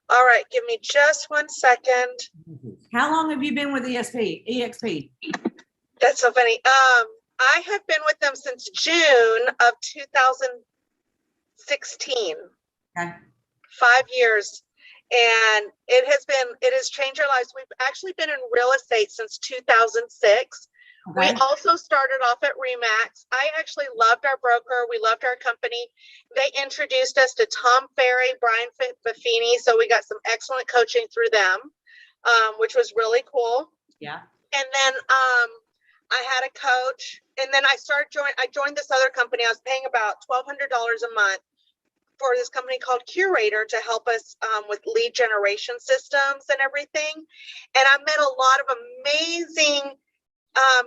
All right, give me just 1 second. How long have you been with EXP? That's so funny. I have been with them since June of 2016. Okay. 5 years. And it has changed our lives. We've actually been in real estate since 2006. Okay. We also started off at Remax. I actually loved our broker. We loved our company. They introduced us to Tom Ferry, Brian Buffini. So we got some excellent coaching through them, which was really cool. Yeah. And then I had a coach, and then I joined this other company. I was paying about $1,200 a month for this company called Curator to help us with lead generation systems and everything. And I met a lot of amazing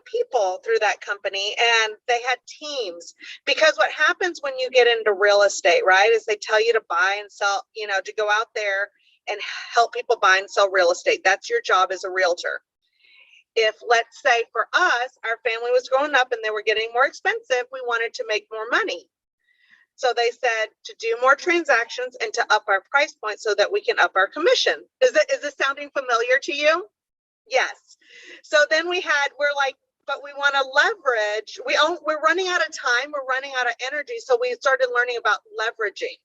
people through that company, and they had teams. Because what happens when you get into real estate, right, is they tell you to buy and sell, to go out there and help people buy and sell real estate. That's your job as a realtor. If, let's say, for us, our family was growing up and they were getting more expensive, we wanted to make more money. So they said to do more transactions and to up our price point so that we can up our commission. Is this sounding familiar to you? Yes. So then we're like, but we want to leverage. We're running out of time. We're running out of energy. So we started learning about leveraging.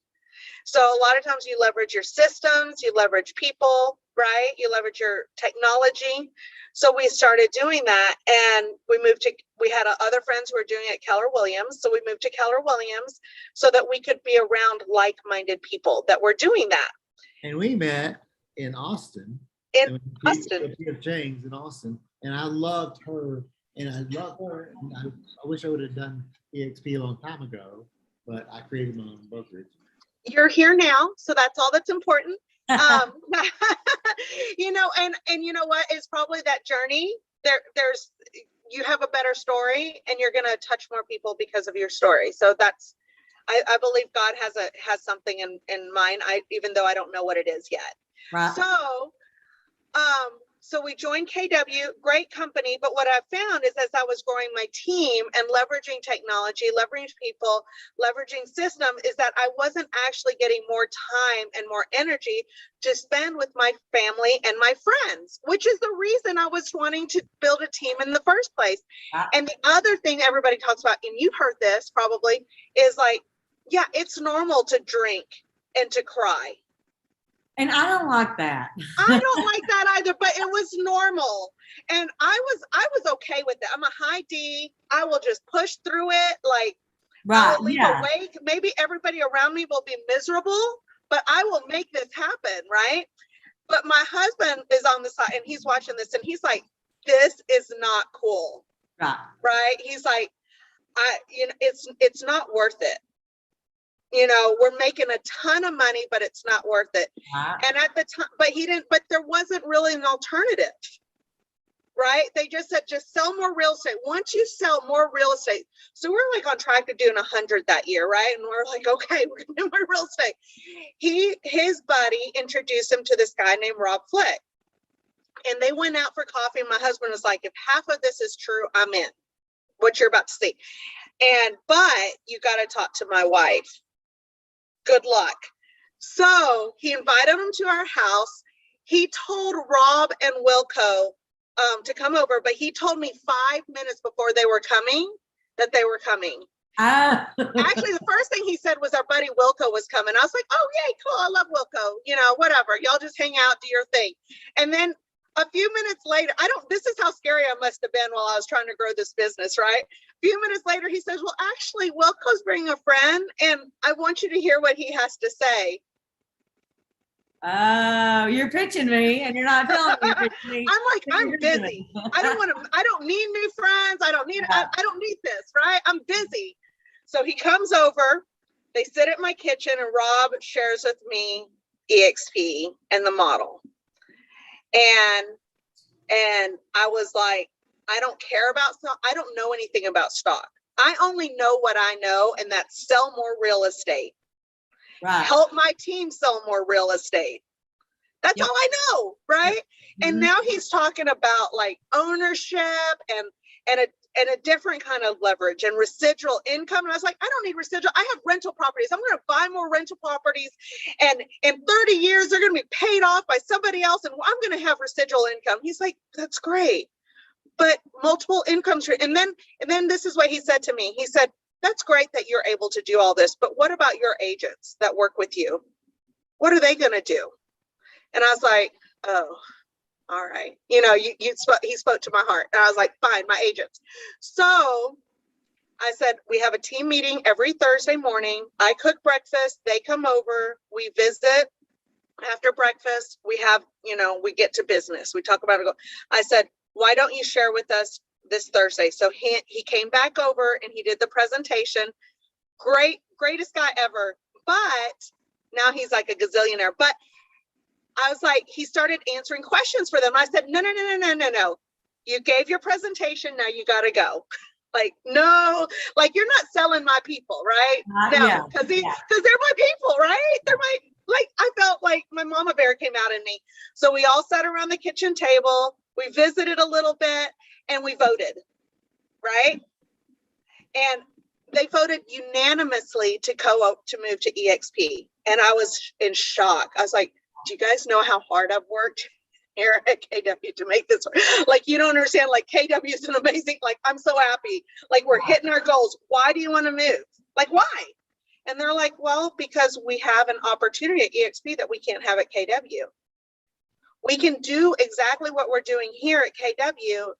So a lot of times you leverage your systems, you leverage people, right? You leverage your technology. So we started doing that, and we had other friends who were doing it at Keller Williams. So we moved to Keller Williams so that we could be around like-minded people that were doing that. And we met in Austin. James in Austin. And I loved her. And I wish I would have done EXP a long time ago, but I created my own brokerage. You're here now, so that's all that's important. And you know what, it's probably that journey. You have a better story, and you're going to touch more people because of your story. So I believe God has something in mind, even though I don't know what it is yet. Right. So we joined KW, great company. But what I found is, as I was growing my team and leveraging technology, leveraging people, leveraging system, is that I wasn't actually getting more time and more energy to spend with my family and my friends, which is the reason I was wanting to build a team in the first place. And the other thing everybody talks about, and you've heard this probably, is like, yeah, it's normal to drink and to cry. And I don't like that. I don't like that either, but it was normal. And I was okay with it. I'm a high D. I will just push through it. Like, right. I'll leave awake. Maybe everybody around me will be miserable, but I will make this happen, right? But my husband is on the side, and he's watching this, and he's this is not cool. Right? He's like, it's not worth it. We're making a ton of money, but it's not worth it. And at the time, but there wasn't really an alternative, right? They just said, just sell more real estate. Once you sell more real estate. So we're on track to doing 100 that year, right? And we're like, okay, we're gonna do more real estate. His buddy introduced him to this guy named Rob Flick. And they went out for coffee. And my husband was like, if half of this is true, I'm in. What you're about to see. But you got to talk to my wife. Good luck. So he invited them to our house. He told Rob and Wilco to come over, but he told me 5 minutes before they were coming that they were coming. Actually, the first thing he said was our buddy Wilco was coming. I was like, oh, yay, cool. I love Wilco. Whatever. Y'all just hang out, do your thing. And then a few minutes later, this is how scary I must have been while I was trying to grow this business, right? A few minutes later, he says, well, actually, Wilco's bringing a friend, and I want you to hear what he has to say. Oh, you're pitching me, and you're not telling me. You're pitching me. I'm like, I'm busy. I don't need new friends. I don't need this, right? I'm busy. So he comes over, they sit at my kitchen, and Rob shares with me EXP and the model. And I was like, I don't care about stock. I don't know anything about stock. I only know what I know, and that's sell more real estate. Right. Help my team sell more real estate. That's all I know, right? And now he's talking about ownership and and a different kind of leverage and residual income. And I was like, I don't need residual. I have rental properties. I'm going to buy more rental properties. And in 30 years, they're going to be paid off by somebody else. And I'm going to have residual income. He's like, that's great. But multiple income streams. And then this is what he said to me. He said, that's great that you're able to do all this, but what about your agents that work with you? What are they going to do? And I was like, oh, all right. You know, he spoke to my heart. And I was like, fine, my agents. So I said, we have a team meeting every Thursday morning. I cook breakfast. They come over. We visit. After breakfast, we have, you know, we get to business. We talk about it. I said, why don't you share with us this Thursday? So he came back over and he did the presentation. Greatest guy ever. But now he's like a gazillionaire. But I was like, he started answering questions for them. I said, no. You gave your presentation. Now you got to go. Like, no, like you're not selling my people, right? No, because they're my people, right? They're my, like, I felt like my mama bear came out in me. So we all sat around the kitchen table. We visited a little bit and we voted, right? And they voted unanimously to move to EXP. And I was in shock. I was like, do you guys know how hard I've worked here at KW to make this work? Like, you don't understand, like KW is an amazing, like, I'm so happy. Like, we're hitting our goals. Why do you want to move? Like, why? And they're like, well, because we have an opportunity at EXP that we can't have at KW. We can do exactly what we're doing here at KW,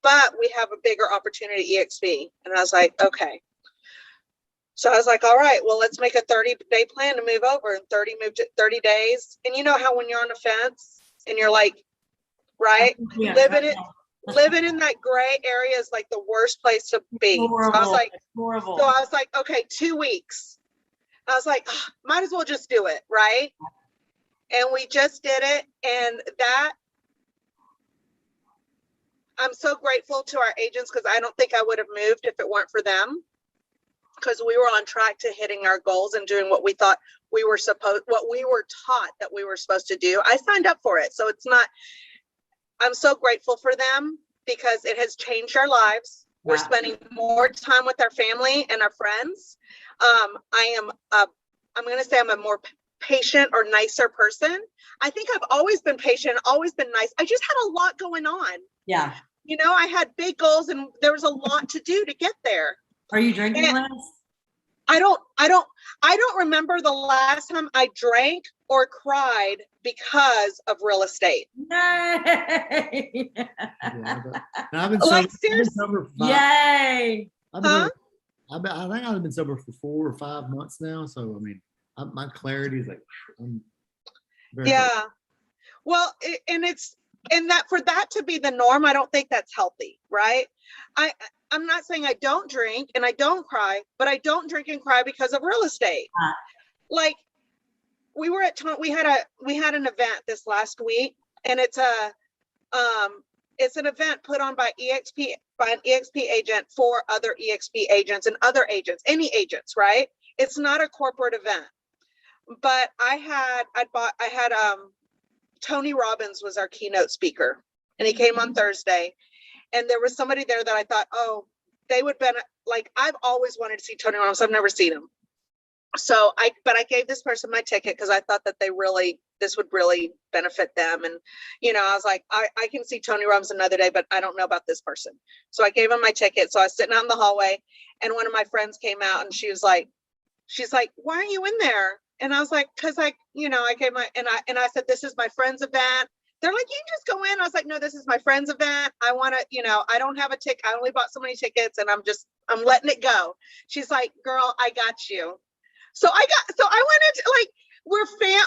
but we have a bigger opportunity at EXP. And I was like, okay. So I was like, all right, well, let's make a 30-day plan to move over, and 30 days. And you know how when you're on the fence and you're like, right, living in that gray area is like the worst place to be. Horrible. So I was like, horrible. So I was like, okay, 2 weeks. I was like, might as well just do it, right? And we just did it. And that, I'm so grateful to our agents, because I don't think I would have moved if it weren't for them. Because we were on track to hitting our goals and doing what we thought we were what we were taught that we were supposed to do. I signed up for it. So it's not, I'm so grateful for them because it has changed our lives. We're spending more time with our family and our friends. I'm going to say I'm a more patient or nicer person. I think I've always been patient, always been nice. I just had a lot going on. Yeah. You know, I had big goals and there was a lot to do to get there. Are you drinking less? I don't remember the last time I drank or cried because of real estate. Yay! I've been Like, sober for Yay! I think I've been sober for 4 or 5 months now. So I mean, my clarity is like, I'm very yeah. Well, and that for that to be the norm, I don't think that's healthy, right? I'm not saying I don't drink and I don't cry, but I don't drink and cry because of real estate. Like, we had an event this last week, and it's an event put on by an EXP agent for other EXP agents and other agents, any agents, right? It's not a corporate event. But I had Tony Robbins was our keynote speaker, and he came on Thursday. And there was somebody there that I thought, oh, they would benefit. Like, I've always wanted to see Tony Robbins. I've never seen him. So I gave this person my ticket because I thought that this would really benefit them. And, you know, I was like, I can see Tony Robbins another day, but I don't know about this person. So I gave him my ticket. So I was sitting out in the hallway, and one of my friends came out, and she's like, why are you in there? And I was like, cause I gave I said, this is my friend's event. They're like, you can just go in. I was like, no, this is my friend's event. I want to, I don't have a ticket. I only bought so many tickets, and I'm letting it go. She's like, girl, I got you. So I went into,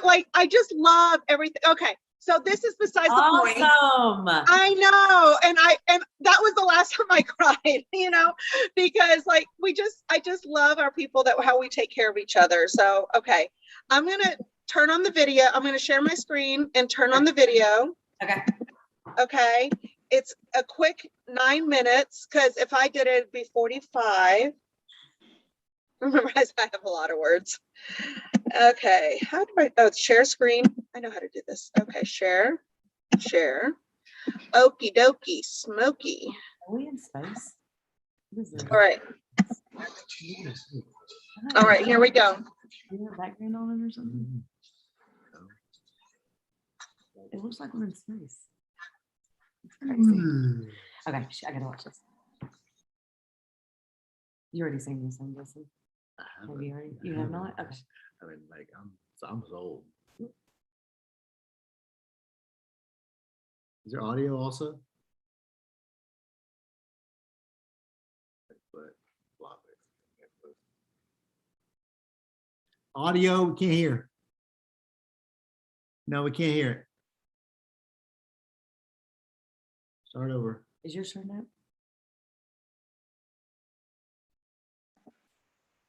like, I just love everything. Okay. So this is besides the point. Awesome. I know. And that was the last time I cried, because like, I just love our people, how we take care of each other. So, okay. I'm going to turn on the video. I'm going to share my screen and turn on the video. Okay. Okay. It's a quick 9 minutes, because if I did it, it'd be 45. Remember, I have a lot of words. Okay. How do share screen? I know how to do this. Okay. Share. Okie dokie. Smoky. Are we in space? What is that? All right. All right, here we go. Do you have background on it or something? It looks like we're in space. It's crazy. Okay, I gotta watch this. You already seen this, I'm guessing. Have you already? You have not? Okay. I mean, like, I'm old. Is there audio also? Audio, we can't hear. No, we can't hear it. Start over. Is yours turned up?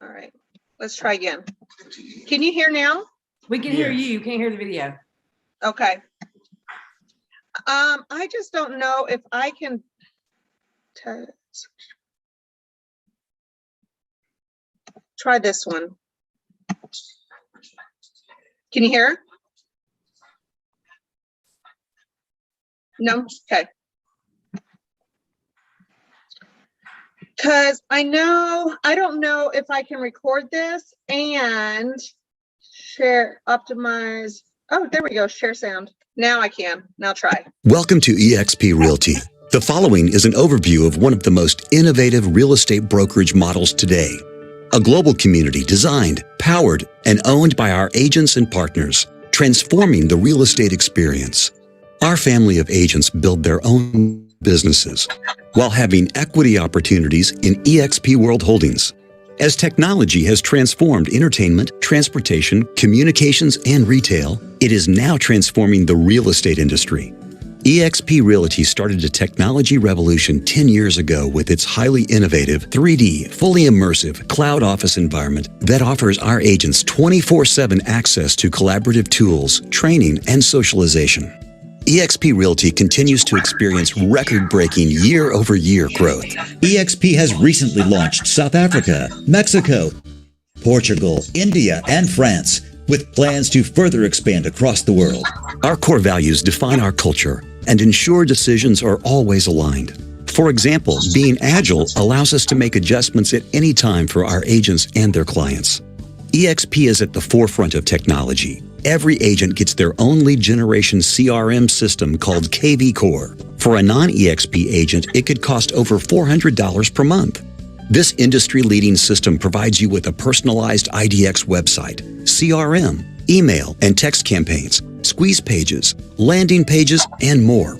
All right, let's try again. Can you hear now? We can hear Yes. you. You can't hear the video. Okay. I just don't know if I can. Try this one. Can you hear? No? Okay. Because I don't know if I can record this and share, optimize. Oh, there we go, share sound. Now I can. Now try. Welcome to eXp Realty. The following is an overview of one of the most innovative real estate brokerage models today. A global community designed, powered, and owned by our agents and partners, transforming the real estate experience. Our family of agents build their own businesses while having equity opportunities in eXp World Holdings. As technology has transformed entertainment, transportation, communications, and retail, it is now transforming the real estate industry. eXp Realty started a technology revolution 10 years ago with its highly innovative 3D, fully immersive cloud office environment that offers our agents 24/7 access to collaborative tools, training, and socialization. eXp Realty continues to experience record-breaking year-over-year growth. eXp has recently launched South Africa, Mexico, Portugal, India, and France, with plans to further expand across the world. Our core values define our culture and ensure decisions are always aligned. For example, being agile allows us to make adjustments at any time for our agents and their clients. eXp is at the forefront of technology. Every agent gets their own lead generation CRM system called KV Core. For a non-eXp agent, it could cost over $400 per month. This industry-leading system provides you with a personalized IDX website, CRM, email and text campaigns, squeeze pages, landing pages, and more.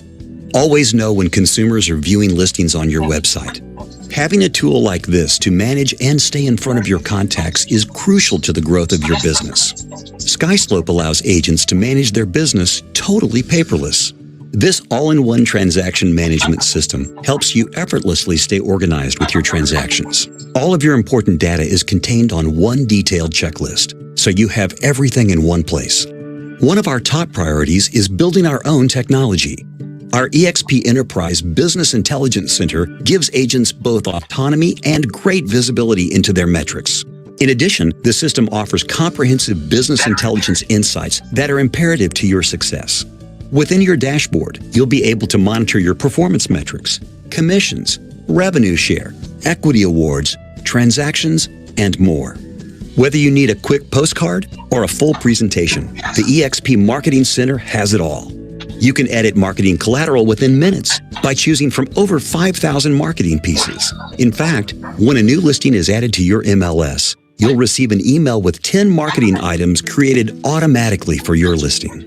Always know when consumers are viewing listings on your website. Having a tool like this to manage and stay in front of your contacts is crucial to the growth of your business. SkySlope allows agents to manage their business totally paperless. This all-in-one transaction management system helps you effortlessly stay organized with your transactions. All of your important data is contained on one detailed checklist, so you have everything in one place. One of our top priorities is building our own technology. Our eXp Enterprise Business Intelligence Center gives agents both autonomy and great visibility into their metrics. In addition, the system offers comprehensive business intelligence insights that are imperative to your success. Within your dashboard, you'll be able to monitor your performance metrics, commissions, revenue share, equity awards, transactions, and more. Whether you need a quick postcard or a full presentation, the eXp Marketing Center has it all. You can edit marketing collateral within minutes by choosing from over 5,000 marketing pieces. In fact, when a new listing is added to your MLS, you'll receive an email with 10 marketing items created automatically for your listing.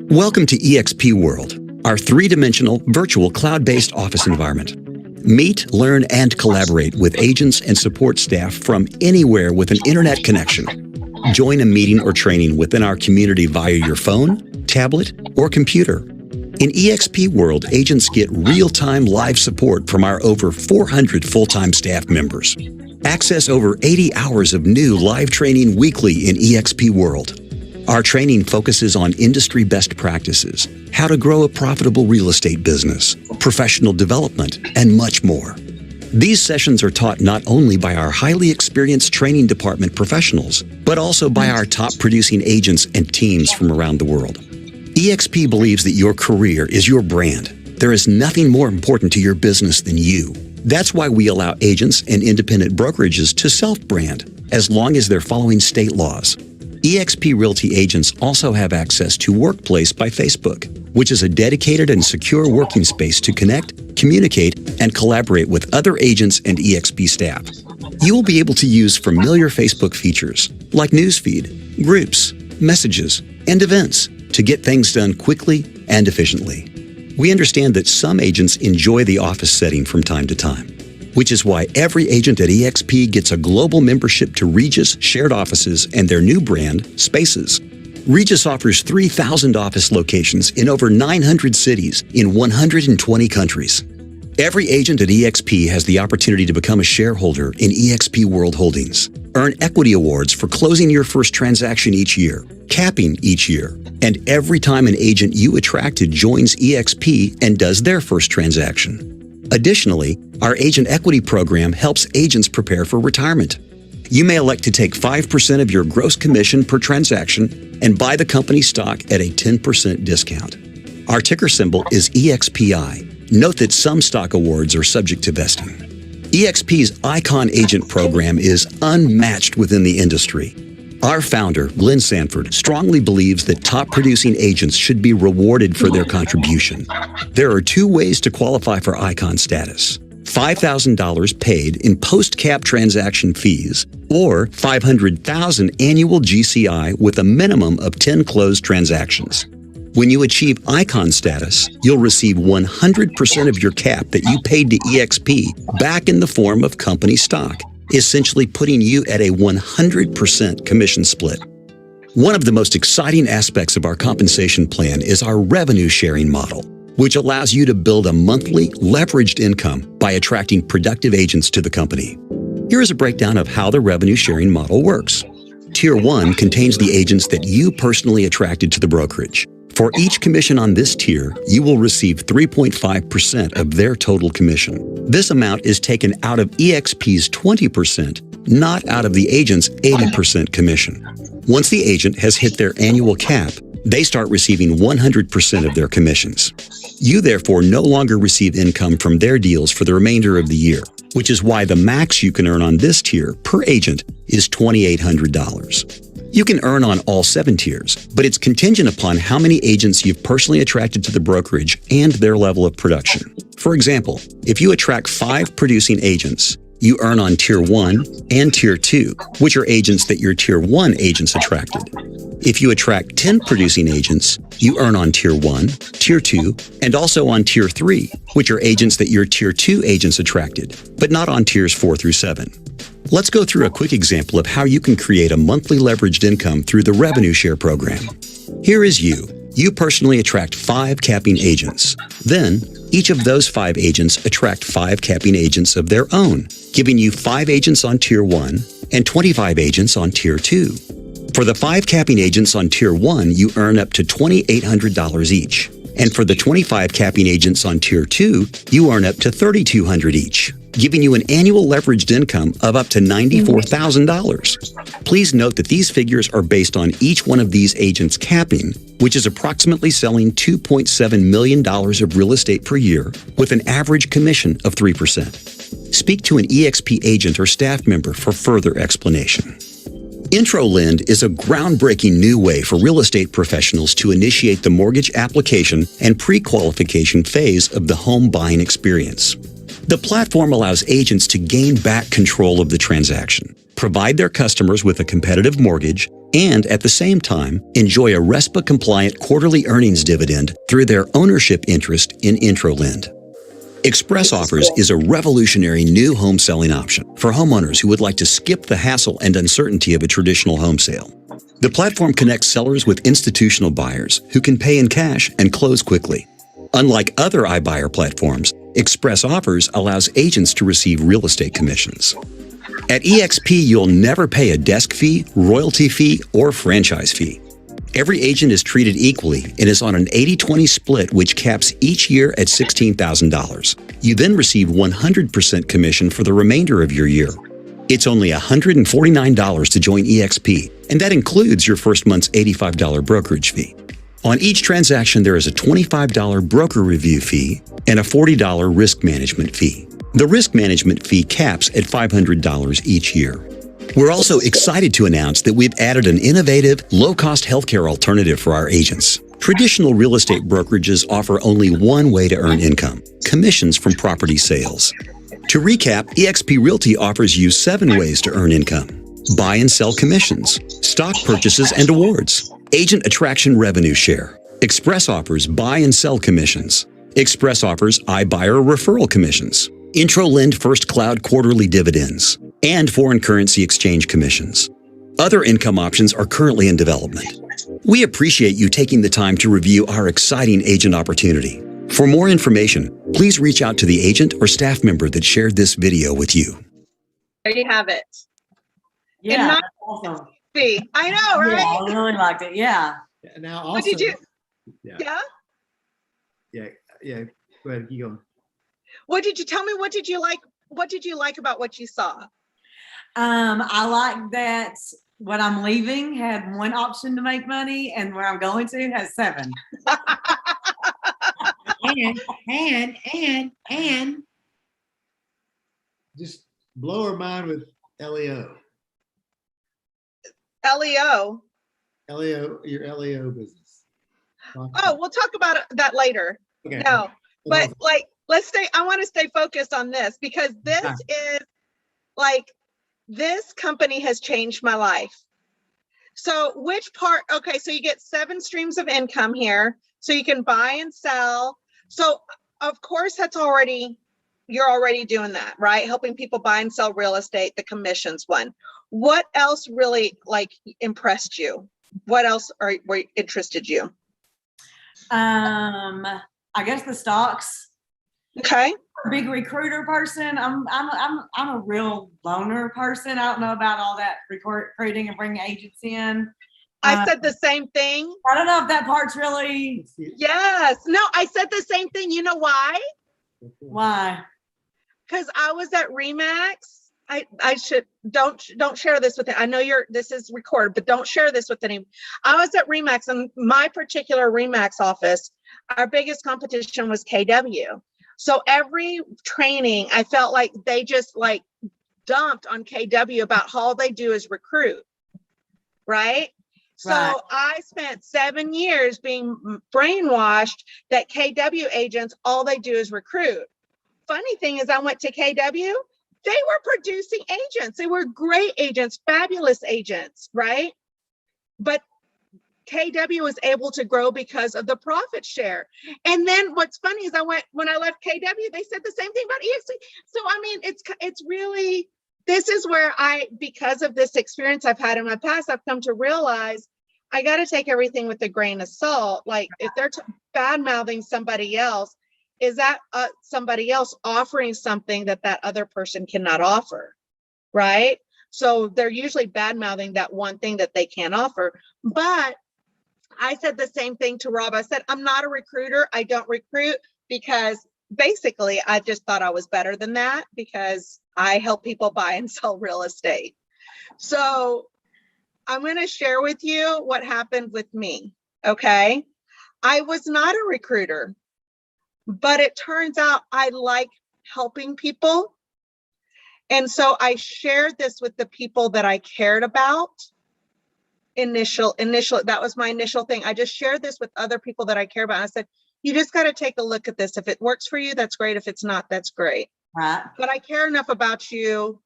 Welcome to eXp World, our three-dimensional virtual cloud-based office environment. Meet, learn, and collaborate with agents and support staff from anywhere with an internet connection. Join a meeting or training within our community via your phone, tablet, or computer. In eXp World, agents get real-time live support from our over 400 full-time staff members. Access over 80 hours of new live training weekly in eXp World. Our training focuses on industry best practices, how to grow a profitable real estate business, professional development, and much more. These sessions are taught not only by our highly experienced training department professionals, but also by our top producing agents and teams from around the world. eXp believes that your career is your brand. There is nothing more important to your business than you. That's why we allow agents and independent brokerages to self-brand as long as they're following state laws. eXp Realty agents also have access to Workplace by Facebook, which is a dedicated and secure working space to connect, communicate, and collaborate with other agents and eXp staff. You will be able to use familiar Facebook features like Newsfeed, Groups, Messages, and Events to get things done quickly and efficiently. We understand that some agents enjoy the office setting from time to time, which is why every agent at eXp gets a global membership to Regus Shared Offices and their new brand, Spaces. Regus offers 3,000 office locations in over 900 cities in 120 countries. Every agent at eXp has the opportunity to become a shareholder in eXp World Holdings, earn equity awards for closing your first transaction each year, capping each year, and every time an agent you attracted joins eXp and does their first transaction. Additionally, our agent equity program helps agents prepare for retirement. You may elect to take 5% of your gross commission per transaction and buy the company stock at a 10% discount. Our ticker symbol is EXPI. Note that some stock awards are subject to vesting. eXp's Icon Agent program is unmatched within the industry. Our founder, Glenn Sanford, strongly believes that top-producing agents should be rewarded for their contribution. There are 2 ways to qualify for Icon status: $5,000 paid in post-cap transaction fees, or $500,000 annual GCI with a minimum of 10 closed transactions. When you achieve Icon status, you'll receive 100% of your cap that you paid to eXp back in the form of company stock, essentially putting you at a 100% commission split. One of the most exciting aspects of our compensation plan is our revenue sharing model, which allows you to build a monthly leveraged income by attracting productive agents to the company. Here is a breakdown of how the revenue sharing model works. Tier 1 contains the agents that you personally attracted to the brokerage. For each commission on this tier, you will receive 3.5% of their total commission. This amount is taken out of eXp's 20%, not out of the agent's 80% commission. Once the agent has hit their annual cap, they start receiving 100% of their commissions. You therefore no longer receive income from their deals for the remainder of the year, which is why the max you can earn on this tier per agent is $2,800. You can earn on all 7 tiers, but it's contingent upon how many agents you've personally attracted to the brokerage and their level of production. For example, if you attract 5 producing agents, you earn on Tier 1 and Tier 2, which are agents that your Tier 1 agents attracted. If you attract 10 producing agents, you earn on Tier 1, Tier 2, and also on Tier 3, which are agents that your Tier 2 agents attracted, but not on Tiers 4 through 7. Let's go through a quick example of how you can create a monthly leveraged income through the revenue share program. Here is you. You personally attract 5 capping agents. Then, each of those 5 agents attract 5 capping agents of their own, giving you 5 agents on Tier 1 and 25 agents on Tier 2. For the 5 capping agents on Tier 1, you earn up to $2,800 each. And for the 25 capping agents on Tier 2, you earn up to $3,200 each, giving you an annual leveraged income of up to $94,000. Please note that these figures are based on each one of these agents' capping, which is approximately selling $2.7 million of real estate per year with an average commission of 3%. Speak to an eXp agent or staff member for further explanation. IntroLend is a groundbreaking new way for real estate professionals to initiate the mortgage application and pre-qualification phase of the home buying experience. The platform allows agents to gain back control of the transaction, provide their customers with a competitive mortgage, and at the same time, enjoy a RESPA-compliant quarterly earnings dividend through their ownership interest in IntroLend. Express Offers is a revolutionary new home selling option for homeowners who would like to skip the hassle and uncertainty of a traditional home sale. The platform connects sellers with institutional buyers who can pay in cash and close quickly. Unlike other iBuyer platforms, Express Offers allows agents to receive real estate commissions. At eXp, you'll never pay a desk fee, royalty fee, or franchise fee. Every agent is treated equally and is on an 80-20 split, which caps each year at $16,000. You then receive 100% commission for the remainder of your year. It's only $149 to join eXp, and that includes your first month's $85 brokerage fee. On each transaction, there is a $25 broker review fee and a $40 risk management fee. The risk management fee caps at $500 each year. We're also excited to announce that we've added an innovative, low-cost healthcare alternative for our agents. Traditional real estate brokerages offer only one way to earn income: commissions from property sales. To recap, eXp Realty offers you 7 ways to earn income: buy and sell commissions, stock purchases and awards, agent attraction revenue share, express offers buy and sell commissions, express offers iBuyer referral commissions, IntroLend First Cloud quarterly dividends, and foreign currency exchange commissions. Other income options are currently in development. We appreciate you taking the time to review our exciting agent opportunity. For more information, please reach out to the agent or staff member that shared this video with you. There you have it. Yeah, not- that's awesome. See, I know, Yeah, right? I really liked it. Yeah. Now also, What did you? yeah, Yeah. yeah. Go ahead, keep going. What did you tell me? What did you like? What did you like about what you saw? I like that what I'm leaving had 1 option to make money, and where I'm going to has 7. And just blow her mind with LEO. LEO. LEO, your LEO business. Oh, we'll talk about that later. Okay. No, but like, I want to stay focused on this because this is like, this company has changed my life. So which part? Okay. So you get 7 streams of income here. So you can buy and sell. So of course you're already doing that, right? Helping people buy and sell real estate, the commissions one. What else really like impressed you? What else interested you? I guess the stocks. Okay. Big recruiter person. I'm a real loner person. I don't know about all that recruiting and bringing agents in. I said the same thing. I don't know if that part's really Yes. No, I said the same thing. You know why? why. Because I was at Remax. I should don't share this with it. I know this is recorded, but don't share this with anyone. I was at Remax, and my particular Remax office, our biggest competition was KW. So every training, I felt like they just like dumped on KW about how all they do is recruit, right? So Right. I spent 7 years being brainwashed that KW agents, all they do is recruit. Funny thing is, I went to KW, they were producing agents. They were great agents, fabulous agents, right? But KW was able to grow because of the profit share. And then what's funny is when I left KW, they said the same thing about EXP. So, I mean, it's really, this is where because of this experience I've had in my past, I've come to realize I got to take everything with a grain of salt. Like if they're bad mouthing somebody else, is that somebody else offering something that other person cannot offer, right? So they're usually bad mouthing that one thing that they can't offer. But I said the same thing to Rob. I said, I'm not a recruiter. I don't recruit because basically I just thought I was better than that because I help people buy and sell real estate. So I'm going to share with you what happened with me. Okay. I was not a recruiter, but it turns out I like helping people. And so I shared this with the people that I cared about. Initial, that was my initial thing. I just shared this with other people that I care about. I said, you just got to take a look at this. If it works for you, that's great. If it's not, that's great. Right. But I care enough about you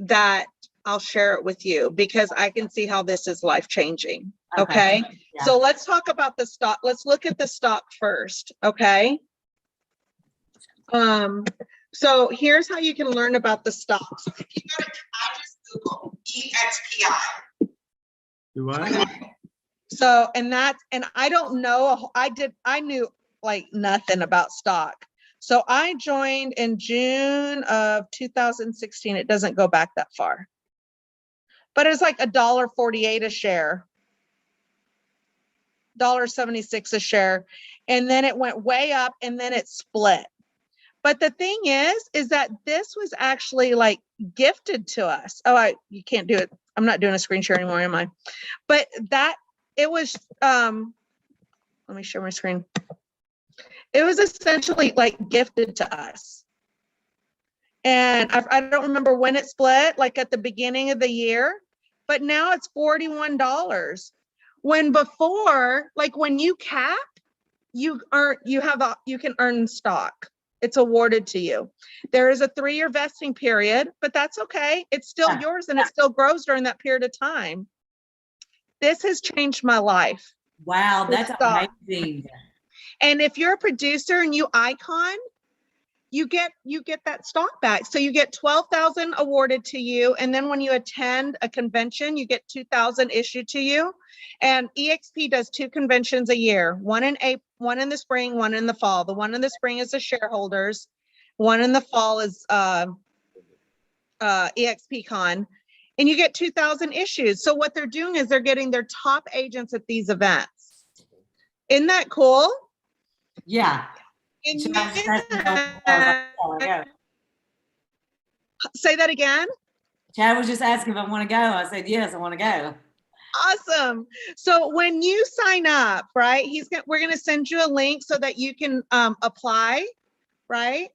that I'll share it with you because I can see how this is life-changing. Okay. Yeah. So let's talk about the stock. Let's look at the stock first. Okay. So here's how you can learn about the stocks. I just Googled EXPI. Do I? So, and I don't know, I knew like nothing about stock. So I joined in June of 2016. It doesn't go back that far, but it's like $1.48 a share, $1.76 a share. And then it went way up and then it split. But the thing is that this was actually like gifted to us. Oh, you can't do it. I'm not doing a screen share anymore, am I? But it was, let me share my screen. It was essentially like gifted to us. And I don't remember when it split, like at the beginning of the year, but now it's $41. When before, like when you cap, you can earn stock. It's awarded to you. There is a 3-year vesting period, but that's okay. It's still Yeah. yours and it still grows during that period of time. This has changed my life. Wow, Good that's stuff. amazing. And if you're a producer and you icon, you get that stock back. So you get 12,000 awarded to you. And then when you attend a convention, you get 2,000 issued to you. And EXP does 2 conventions a year, one in the spring, one in the fall. The one in the spring is the shareholders. One in the fall is EXP Con. And you get 2,000 issues. So what they're doing is they're getting their top agents at these events. Isn't that cool? Yeah. And So I was just asking if I was like, "Yeah, say that again. Chad was just asking if I want to go. I said, yes, I want to go. Awesome. So when you sign up, right, we're going to send you a link so that you can apply, right?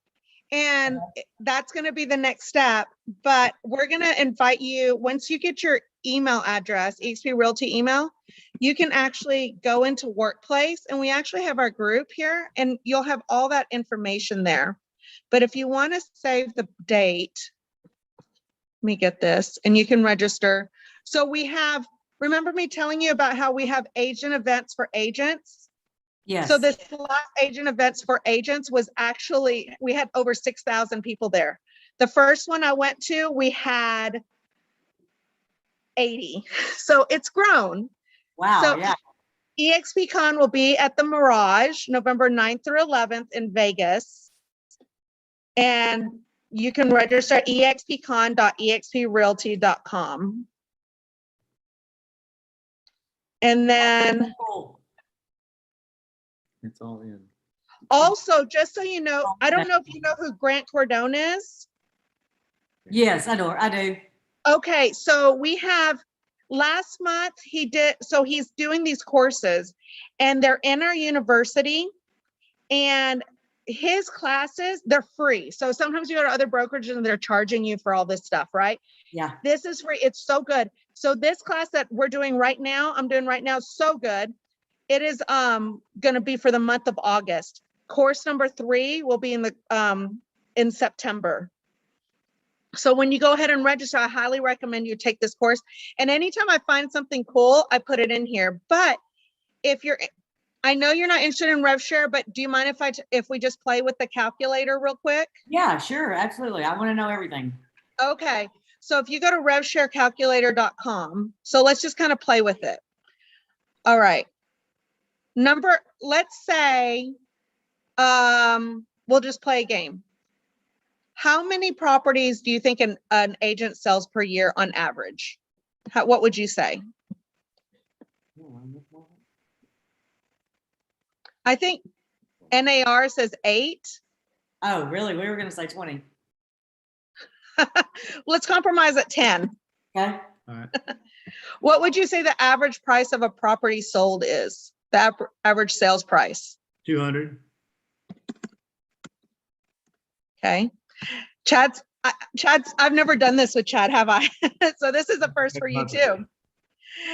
And that's going to be the next step. But we're going to invite you, once you get your email address, EXP Realty email, you can actually go into Workplace, and we actually have our group here, and you'll have all that information there. But if you want to save the date, let me get this, and you can register. So we have, remember me telling you about how we have agent events for agents? Yes. So this last agent events for agents was actually, we had over 6,000 people there. The first one I went to, we had 80. So it's grown. Wow. So Yeah. EXPCon will be at the Mirage, November 9th through 11th in Vegas. And you can register at expcon.exprealty.com. And then Cool. It's all in. also, just so you know, I don't know if you know who Grant Cardone is. Yes, I do. Okay, so we have last month he's doing these courses and they're in our university, and his classes, they're free. So sometimes you go to other brokerages and they're charging you for all this stuff, right? Yeah. This is free. It's so good. So this class that I'm doing right now, is so good. It is going to be for the month of August. Course number 3 will be in September. So when you go ahead and register, I highly recommend you take this course. And anytime I find something cool, I put it in here. But I know you're not interested in RevShare, but do you mind if we just play with the calculator real quick? Yeah, sure. Absolutely. I want to know everything. Okay. So if you go to RevShareCalculator.com, so let's just kind of play with it. All right. Let's say, we'll just play a game. How many properties do you think an agent sells per year on average? What would you say? I think NAR says 8. Oh, really? We were going to say 20. Let's compromise at 10. Okay. All right. What would you say the average price of a property sold is? The average sales price? 200. Okay. Chad's, I've never done this with Chad, have I? So this is a first for you too.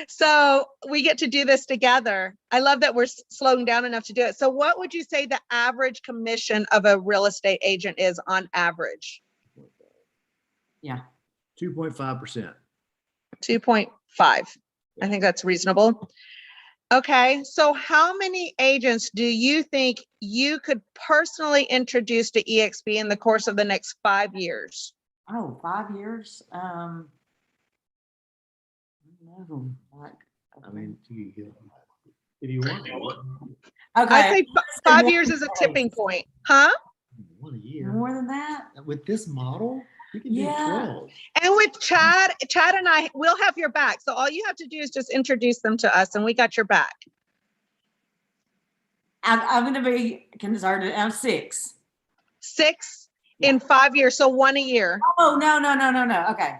So we get to do this together. I love that we're slowing down enough to do it. So what would you say the average commission of a real estate agent is on average? Yeah. 2.5%. 2.5. I think that's reasonable. Okay, so how many agents do you think you could personally introduce to EXP in the course of the next 5 years? Oh, 5 years? I don't know. I mean, if you want to, Okay. I think 5 years is a tipping point, huh? 1 a year. More than that? With this model, you can do Yeah. 12. And with Chad and I, we'll have your back. So all you have to do is just introduce them to us and we got your back. I'm going to be conservative. I'm 6. 6 in 5 years, so 1 a year. Oh, no. Okay.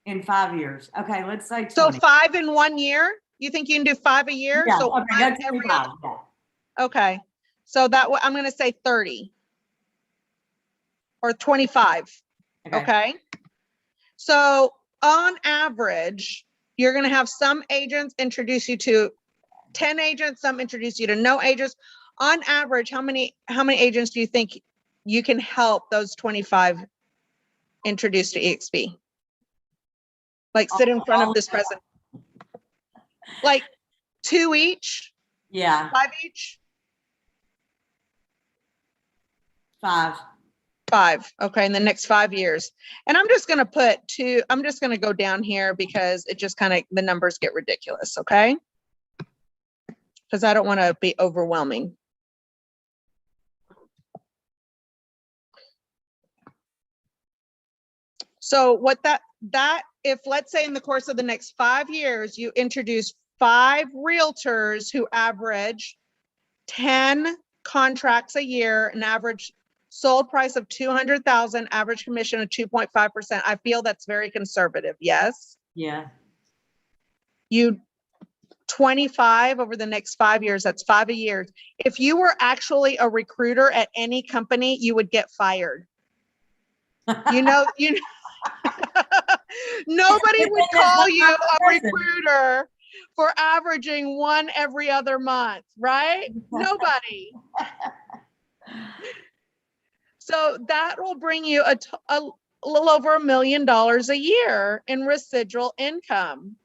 In 5 years. Okay, let's say 20. So 5 in 1 year? You think you can do 5 a year? Yeah, So okay, one that's every 25. other- Okay, so I'm going to say 30. or 25. Okay. So on average, you're going to have some agents introduce you to 10 agents, some introduce you to no agents. On average, how many agents do you think you can help those 25 introduce to EXP? Like sit in front of this president. Like 2 each, Yeah, 5 each, 5. 5. Okay, in the next 5 years. And I'm just gonna put 2, I'm just gonna go down here because it just kind of, the numbers get ridiculous, okay? Because I don't want to be overwhelming. So what that if, let's say in the course of the next 5 years, you introduce 5 realtors who average 10 contracts a year, an average sold price of 200,000, average commission of 2.5%. I feel that's very conservative. Yes. Yeah. You 25 over the next 5 years, that's 5 a year. If you were actually a recruiter at any company, you would get fired. You know, nobody would call you a recruiter for averaging 1 every other month, right? Nobody. So that will bring you a little over $1 million a year in residual income.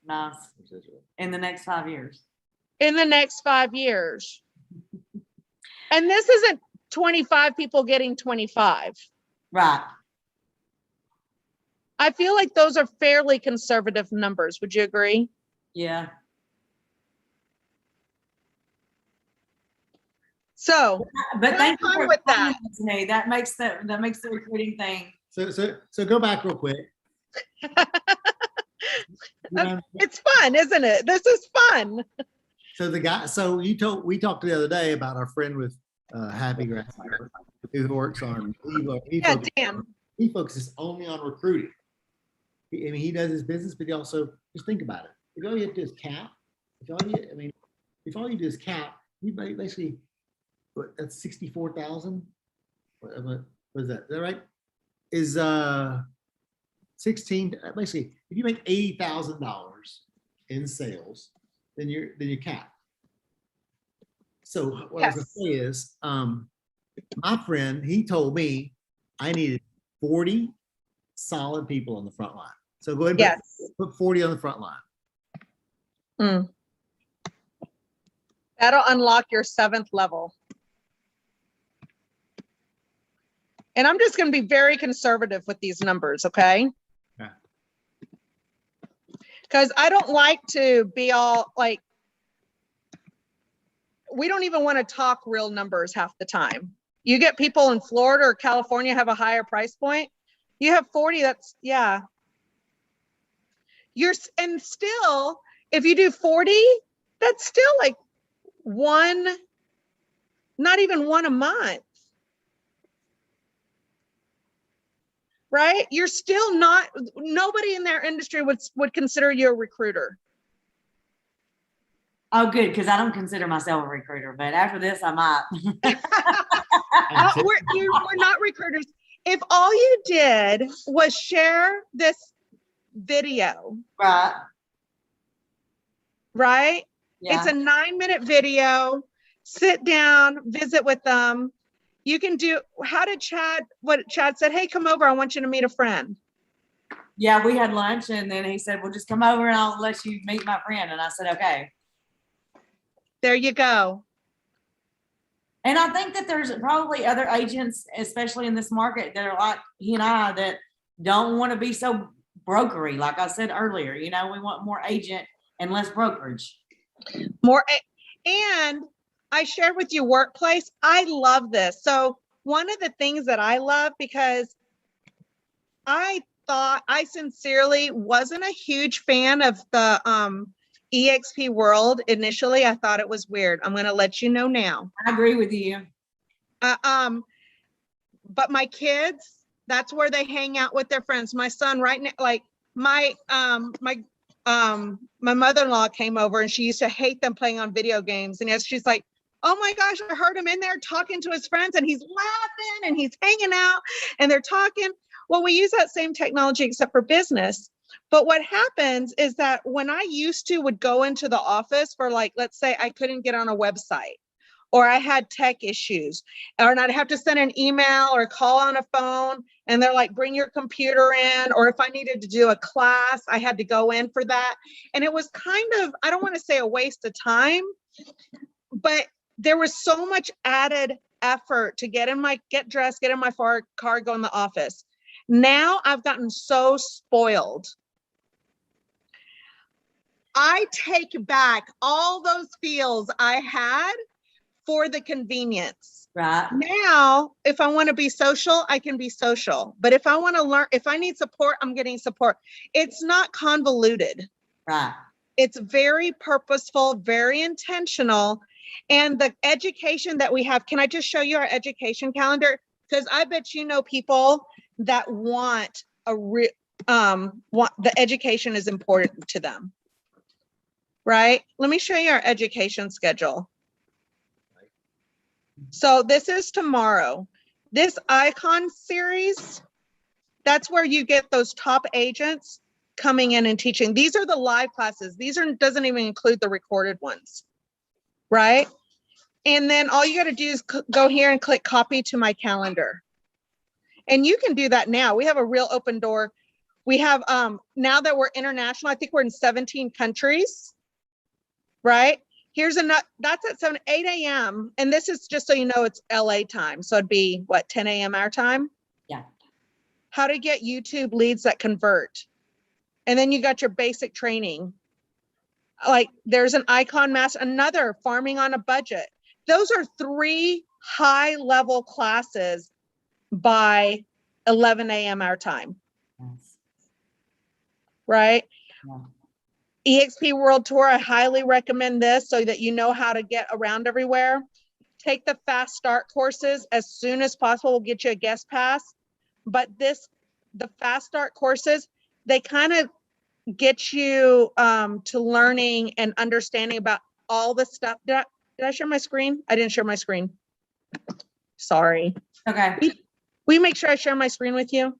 Nice. In the next 5 years. In the next 5 years. And this isn't 25 people getting 25. Right. I feel like those are fairly conservative numbers. Would you agree? Yeah. So, But thank you fine for with explaining that. it to me. That makes the recruiting thing. So go back real quick. You know, It's fun, isn't it? This is fun. so the guy, so we talked the other day about our friend with Happy Grass who works on, Yeah, Dan. he focuses only on recruiting. I mean, he does his business, but he also, just think about it. If all you have to do is cap, if all you do is cap, you basically, what, that's 64,000? What is that? Is that right? Is 16, basically, if you make $80,000 in sales, then you're capped. So what I was gonna say is, my friend, he told me I needed 40 solid people on the front line. So go ahead and put 40 on the front line. That'll unlock your 7th level. And I'm just going to be very conservative with these numbers, okay? Yeah. Because I don't like to be all like, we don't even want to talk real numbers half the time. You get people in Florida or California have a higher price point. You have 40, that's, yeah. And still, if you do 40, that's still like not even one a month. Right? You're still not, nobody in their industry would consider you a recruiter. Oh, good, because I don't consider myself a recruiter, but after this, I might. We're not recruiters. If all you did was share this video, right? Yeah. It's a 9-minute video. Sit down, visit with them. You can do, what Chad said, hey, come over, I want you to meet a friend. Yeah, we had lunch and then he said, well, just come over and I'll let you meet my friend. And I said, okay. There you go. And I think that there's probably other agents, especially in this market, that are like he and I, that don't want to be so brokery. Like I said earlier, we want more agent and less brokerage. And I shared with you workplace. I love this. So one of the things that I love, because I sincerely wasn't a huge fan of the EXP world initially. I thought it was weird. I'm going to let you know now. I agree with you. But my kids, that's where they hang out with their friends. My son right now, like my mother-in-law came over and she used to hate them playing on video games. And she's like, Oh my gosh, I heard him in there talking to his friends and he's laughing and he's hanging out and they're talking. Well, we use that same technology except for business. But what happens is that when I used to would go into the office for, like, let's say I couldn't get on a website or I had tech issues, or I'd have to send an email or call on a phone and they're like, bring your computer in. Or if I needed to do a class, I had to go in for that. And it was kind of, I don't want to say a waste of time, but there was so much added effort to get dressed, get in my car, go in the office. Now I've gotten so spoiled. I take back all those feels I had for the convenience. Right. Now, if I want to be social, I can be social. But if I want to learn, if I need support, I'm getting support. It's not convoluted. Right. It's very purposeful, very intentional. And the education that we have, can I just show you our education calendar? Because I bet you know people that want the education is important to them. Right? Let me show you our education schedule. So this is tomorrow. This icon series, that's where you get those top agents coming in and teaching. These are the live classes. Doesn't even include the recorded ones, right? And then all you got to do is go here and click copy to my calendar. And you can do that now. We have a real open door. We have, now that we're international, I think we're in 17 countries, right? Here's that's at 8 a.m. And this is just so you know, it's LA time. So it'd be what, 10 a.m. our time? Yeah. How to get YouTube leads that convert. And then you got your basic training. Like there's an icon master, another farming on a budget. Those are 3 high level classes by 11 a.m. our time. Yes. Right? Yeah. EXP World Tour, I highly recommend this so that you know how to get around everywhere. Take the Fast Start courses as soon as possible. We'll get you a guest pass. But the Fast Start courses, they kind of get you to learning and understanding about all the stuff. Did I share my screen? I didn't share my screen. Sorry. Okay. Will you make sure I share my screen with you?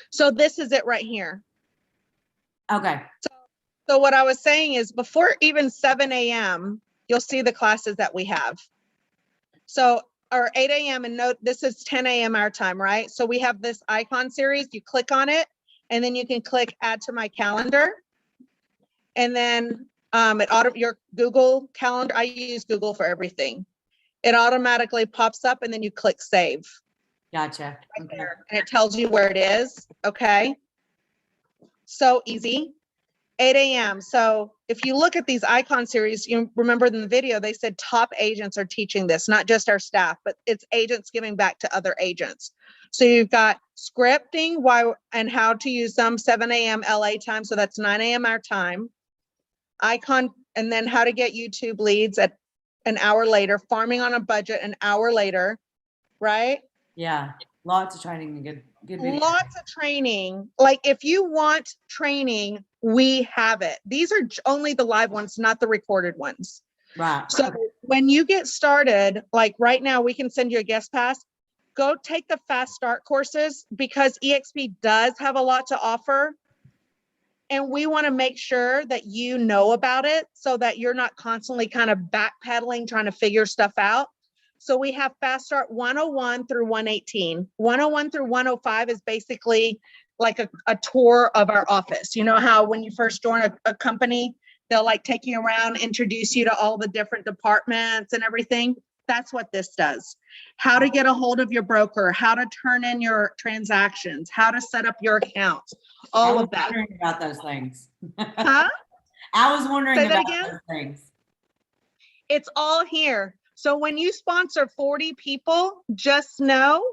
So this is it right here. Okay. So what I was saying is before even 7 a.m., you'll see the classes that we have. So or 8 a.m. and note this is 10 a.m. our time, right? So we have this icon series. You click on it and then you can click add to my calendar. And then your Google Calendar, I use Google for everything. It automatically pops up and then you click save. Gotcha. Right there. And it tells you where it is. Okay. So easy. 8 a.m. So if you look at these icon series, you remember in the video, they said top agents are teaching this, not just our staff, but it's agents giving back to other agents. So you've got scripting, why and how to use them, 7 a.m. LA time. So that's 9 a.m. our time. Icon, and then how to get YouTube leads at an hour later, farming on a budget an hour later, right? Yeah. Lots of training and good video. Lots of training. Like if you want training, we have it. These are only the live ones, not the recorded ones. Right. So when you get started, like right now, we can send you a guest pass. Go take the Fast Start courses because EXP does have a lot to offer. And we want to make sure that you know about it so that you're not constantly kind of backpedaling, trying to figure stuff out. So we have Fast Start 101 through 118. 101 through 105 is basically like a tour of our office. You know how when you first join a company, they'll like take you around, introduce you to all the different departments and everything. That's what this does. How to get a hold of your broker, how to turn in your transactions, how to set up your accounts, all of that. I was wondering about those things. Huh? I was wondering Say that about again? those things. It's all here. So when you sponsor 40 people, just know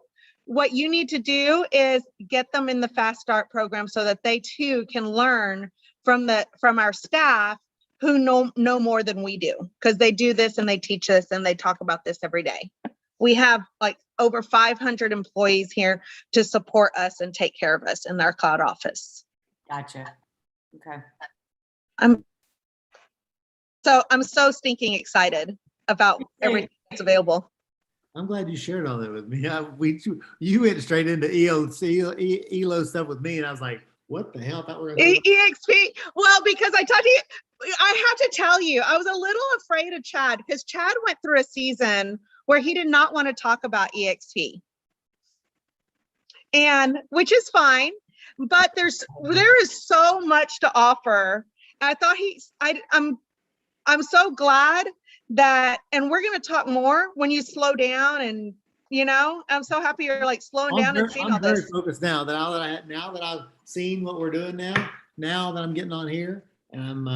what you need to do is get them in the Fast Start program so that they too can learn from our staff who know more than we do, because they do this and they teach this and they talk about this every day. We have like over 500 employees here to support us and take care of us in our cloud office. Gotcha. Okay. I'm so stinking excited about everything that's available. I'm glad you shared all that with me. You went straight into ELO stuff with me, and I was like, "What the hell?" I thought we were gonna talk EXP. Well, because I talked to you, I have to tell you, I was a little afraid of Chad because Chad went through a season where he did not want to talk about EXP, and which is fine, but there is so much to offer. I thought I'm so glad that, and we're going to talk more when you slow down, and I'm so happy you're like slowing down and seeing all I'm very this. focused now that I've seen what we're doing now that I'm getting on here, and I'm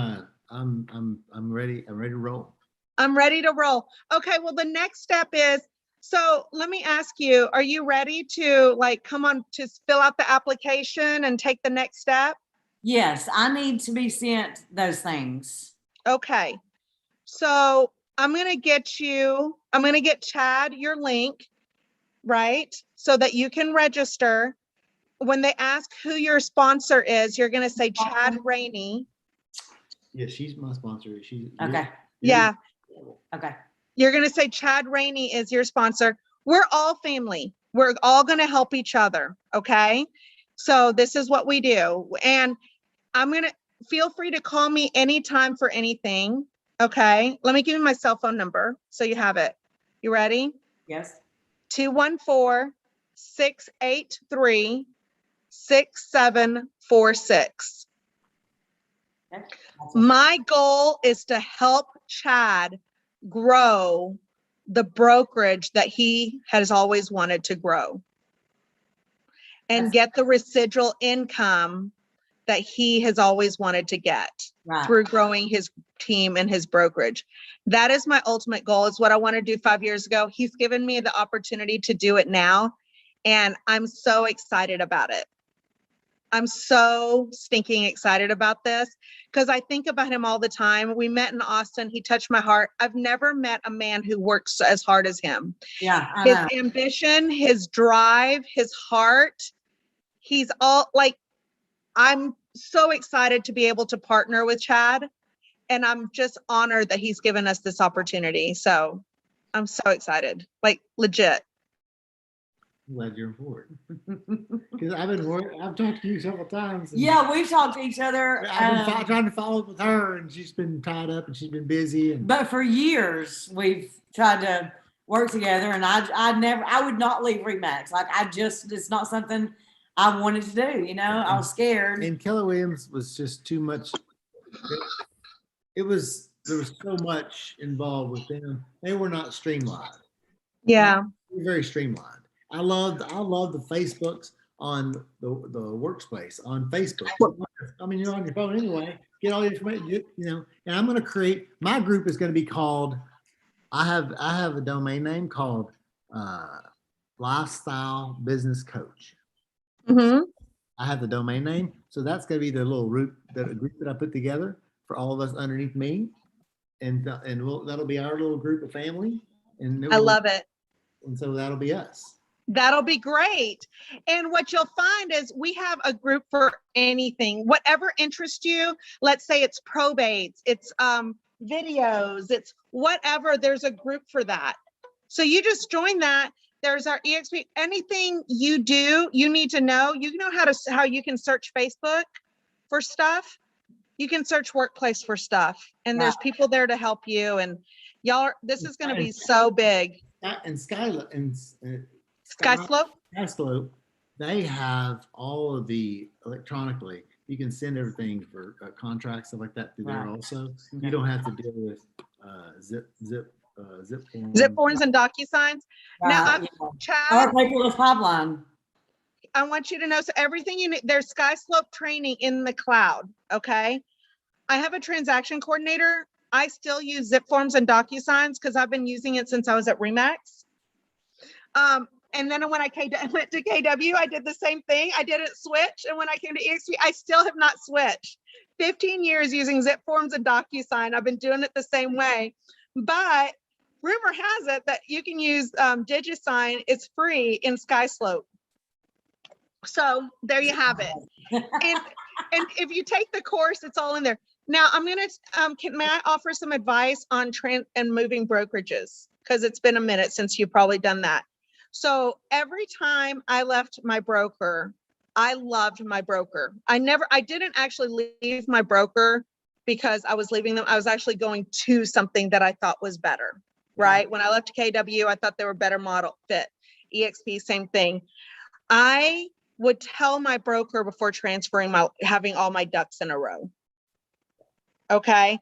ready. I'm ready to roll. I'm ready to roll. Okay, well, the next step is, so let me ask you, are you ready to like come on to fill out the application and take the next step? Yes, I need to be sent those things. Okay, so I'm gonna get Chad your link, right? So that you can register. When they ask who your sponsor is, you're gonna say Chad Rainey. Yeah, she's my sponsor. Okay, Yeah, okay. you're gonna say Chad Rainey is your sponsor. We're all family. We're all gonna help each other, okay? So this is what we do. And I'm gonna, feel free to call me anytime for anything, okay? Let me give you my cell phone number so you have it. You ready? Yes. 214-683-6746. Okay. My goal is to help Chad grow the brokerage that he has always wanted to grow and get the residual income that he has always wanted to get Right. through growing his team and his brokerage. That is my ultimate goal. Is what I want to do 5 years ago. He's given me the opportunity to do it now, and I'm so excited about it. I'm so stinking excited about this because I think about him all the time. We met in Austin. He touched my heart. I've never met a man who works as hard as him. Yeah, I His know. ambition, his drive, his heart. He's all like, I'm so excited to be able to partner with Chad, and I'm just honored that he's given us this opportunity. So I'm so excited, like legit. I'm glad you're important because I've talked to you several times. And Yeah, we've talked to each other. I've been trying to follow up with her, and she's been tied up and she's been busy. And But for years, we've tried to work together, and I would not leave Remax. Like, it's not something I wanted to do, I was scared. and Keller Williams was just too much. There was so much involved with them. They were not streamlined. Yeah. They were very streamlined. I love the Facebooks on the workspace on Facebook. I mean, you're on your phone anyway. Get all your information, and I'm going to create, my group is going to be called, I have a domain name called Lifestyle Business Coach. Mm-hmm. I have the domain name. So that's going to be the little group that I put together for all of us underneath me. And that'll be our little group of family. And I love it. And so that'll be us. That'll be great. And what you'll find is we have a group for anything, whatever interests you. Let's say it's probates, it's videos, it's whatever, there's a group for that. So you just join that. There's our EXP, anything you do, you need to know, how you can search Facebook for stuff. You can search Workplace for stuff, and there's people there to help you. And this is going to be so big. And SkySlope, they have all of the electronically. You can send everything for contracts, stuff like that through there also. You don't have to deal with zip forms and DocuSigns. Now, Chad, Our paperless pipeline. I want you to know, so everything you need, there's SkySlope training in the cloud, okay? I have a transaction coordinator. I still use zip forms and DocuSigns because I've been using it since I was at Remax. And then when I went to KW, I did the same thing. I didn't switch. And when I came to EXP, I still have not switched. 15 years using zip forms and DocuSign. I've been doing it the same way. But rumor has it that you can use DigiSign. It's free in SkySlope. So there you have it. And if you take the course, it's all in there. Now I'm gonna, may I offer some advice on and moving brokerages? Because it's been a minute since you've probably done that. So every time I left my broker, I loved my broker. I didn't actually leave my broker because I was leaving them. I was actually going to something that I thought was better, right? When I left KW, I thought they were better model fit. EXP, same thing. I would tell my broker before transferring having all my ducks in a row. Okay.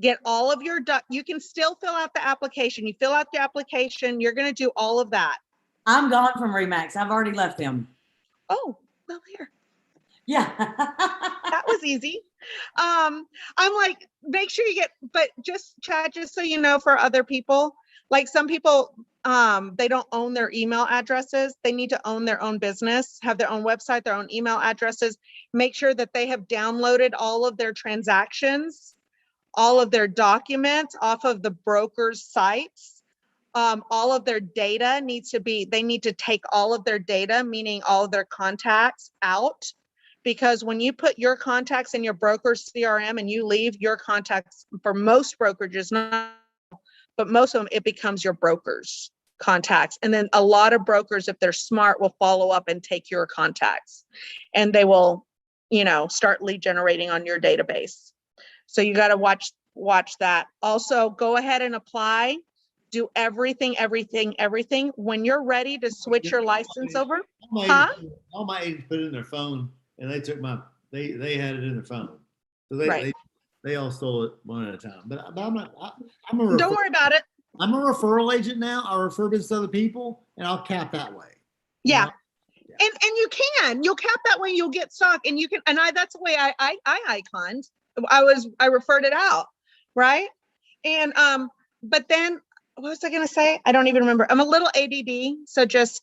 Get all of your you can still fill out the application. You fill out the application, you're going to do all of that. I'm gone from Remax. I've already left them. Oh, well, here. Yeah. That was easy. I'm like, make sure you get, but just Chad, just so you know, for other people, like some people, they don't own their email addresses. They need to own their own business, have their own website, their own email addresses. Make sure that they have downloaded all of their transactions, all of their documents off of the broker's sites. All of their data needs to be, they need to take all of their data, meaning all of their contacts out. Because when you put your contacts in your broker's CRM and you leave your contacts, for most brokerages, not, but most of them, it becomes your broker's contacts. And then a lot of brokers, if they're smart, will follow up and take your contacts, and they will, you know, start lead generating on your database. So you got to watch that. Also, go ahead and apply. Do everything. When you're ready to switch your license over. All my agents put it in their phone, and they took they had it in their phone. So they all stole it one at a time. But I'm not, Don't worry about it. I'm a referral agent now. I refer business to other people, and I'll cap that way. Yeah. You know? And you'll cap that way, you'll get stock, and you can, and that's the way I iconed. I referred it out. Right. And, but then what was I going to say? I don't even remember. I'm a little ADD. So just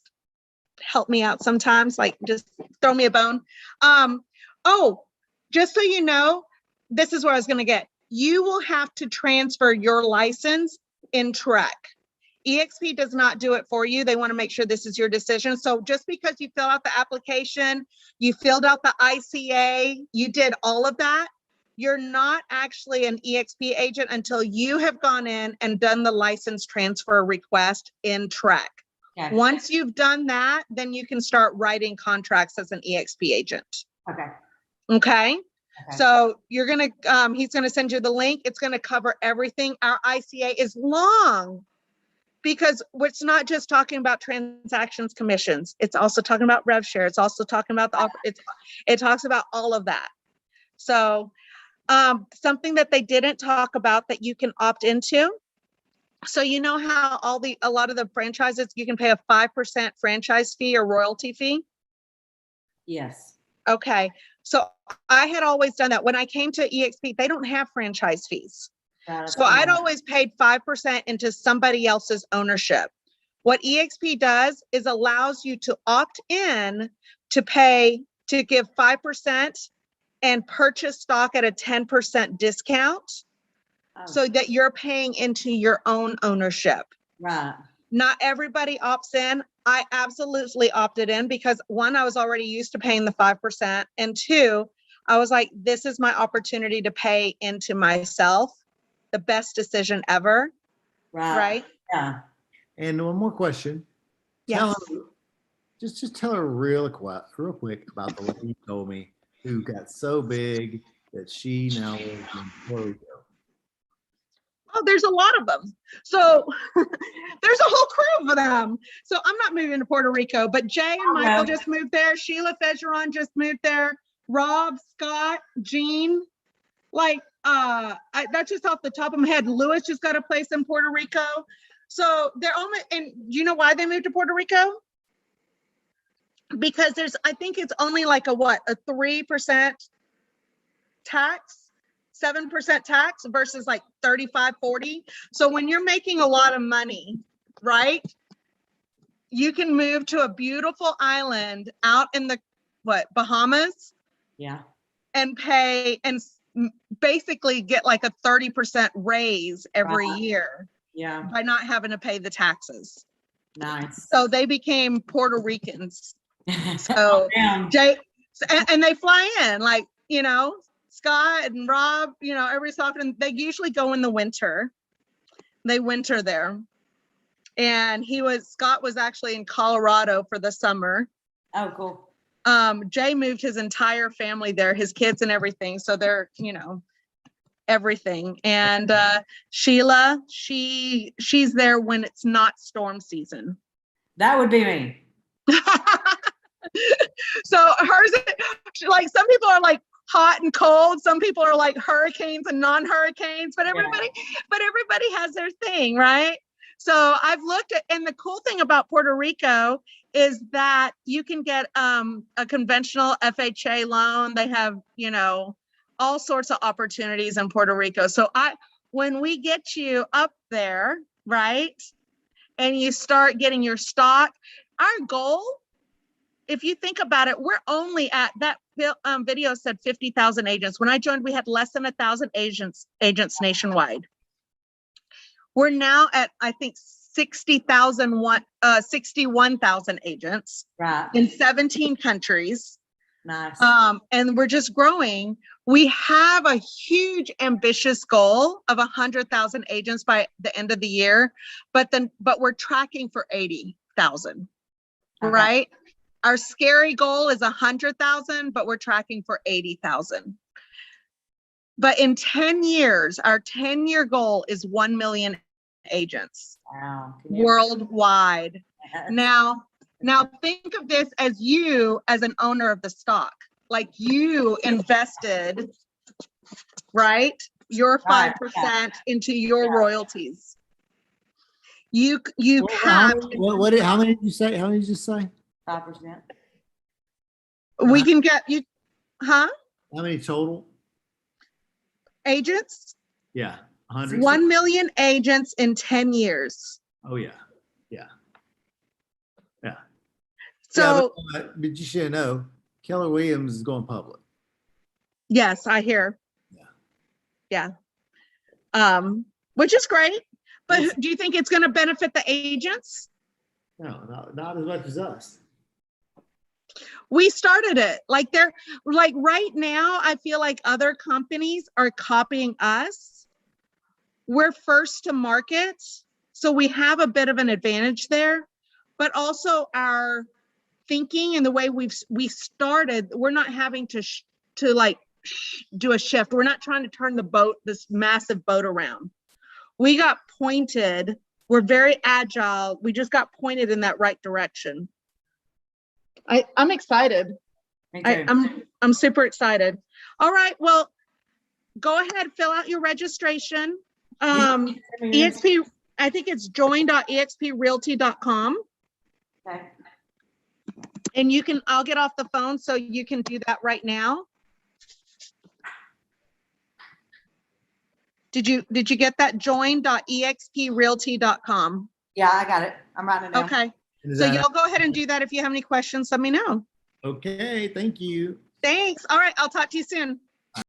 help me out sometimes, like just throw me a bone. Oh, just so you know, this is where I was going to get. You will have to transfer your license in Trek. EXP does not do it for you. They want to make sure this is your decision. So just because you fill out the application, you filled out the ICA, you did all of that, you're not actually an EXP agent until you have gone in and done the license transfer request in Trek. Okay. Once you've done that, then you can start writing contracts as an EXP agent. Okay. Okay. So you're going to, he's going to send you the link. It's going to cover everything. Our ICA is long because it's not just talking about transactions commissions. It's also talking about rev share. It's also talking about the offer. It talks about all of that. So something that they didn't talk about that you can opt into. So you know how a lot of the franchises, you can pay a 5% franchise fee or royalty fee? Yes. Okay. So I had always done that. When I came to EXP, they don't have franchise fees. So I'd always paid 5% into somebody else's ownership. What EXP does is allows you to opt in to give 5% and purchase stock at a 10% discount. Oh. So that you're paying into your own ownership. Right. Not everybody opts in. I absolutely opted in because one, I was already used to paying the 5%. And two, I was like, this is my opportunity to pay into myself. The best decision ever. Right. Yeah. And one more question. Yes. Just tell her real quick about the lady you told me who got so big that she now lives in Puerto Rico. Oh, there's a lot of them. So there's a whole crew of them. So I'm not moving to Puerto Rico, but Jay and Michael just moved there. Sheila Fejeron just moved there. Rob, Scott, Jean, like that's just off the top of my head. Lewis just got a place in Puerto Rico. So they're only, and do you know why they moved to Puerto Rico? Because I think it's only like a 3% tax. 7% tax versus like 35, 40. So when you're making a lot of money, right, you can move to a beautiful island out in the Bahamas. Yeah. And pay and basically get like a 30% raise every year. Yeah. By not having to pay the taxes. Nice. So they became Puerto Ricans. So Damn. Jay, and they fly in, like, you know, Scott and Rob, every so often, they usually go in the winter. They winter there. And Scott was actually in Colorado for the summer. Oh, cool. Jay moved his entire family there, his kids and everything. So they're, everything. And Sheila, she's there when it's not storm season. That would be me. So hers, like some people are like hot and cold. Some people are like hurricanes and non-hurricanes, but everybody has their thing, right? So I've looked at, and the cool thing about Puerto Rico is that you can get a conventional FHA loan. They have, all sorts of opportunities in Puerto Rico. So when we get you up there, right, and you start getting your stock, our goal, if you think about it, we're only at that video said 50,000 agents. When I joined, we had less than 1,000 agents nationwide. We're now at, I think, 61,000 agents Right. in 17 countries. Nice. And we're just growing. We have a huge ambitious goal of 100,000 agents by the end of the year, but we're tracking for 80,000, Okay. right? Our scary goal is 100,000, but we're tracking for 80,000. But in 10 years, our 10-year goal is 1 million agents Wow. Can you- worldwide. Now think of this as you as an owner of the stock, like you invested, right? Your 5% into your royalties. You have, How many did you say? How many did you say? 5%. we can get you, huh? How many total? Agents, Yeah. 100. 1 million agents in 10 years. Oh, yeah. Yeah. So but you should know, Keller Williams is going public. yes, I hear. Yeah. Which is great. But do you think it's going to benefit the agents? No, not as much as us. We started it. Like right now, I feel like other companies are copying us. We're first to market, so we have a bit of an advantage there, but also our thinking and the way we started, we're not having to do a shift. We're not trying to turn this massive boat around. We got pointed. We're very agile. We just got pointed in that right direction. I'm excited. Me too. I'm super excited. All right. Well, go ahead, fill out your registration. EXP, I think it's join.exprealty.com. Okay. And I'll get off the phone so you can do that right now. Did you get that? Join.exprealty.com. Yeah, I got it. I'm writing it down. Okay. So y'all go ahead and do that. If you have any questions, let me know. Okay, thank you. Thanks. All right. I'll talk to you soon.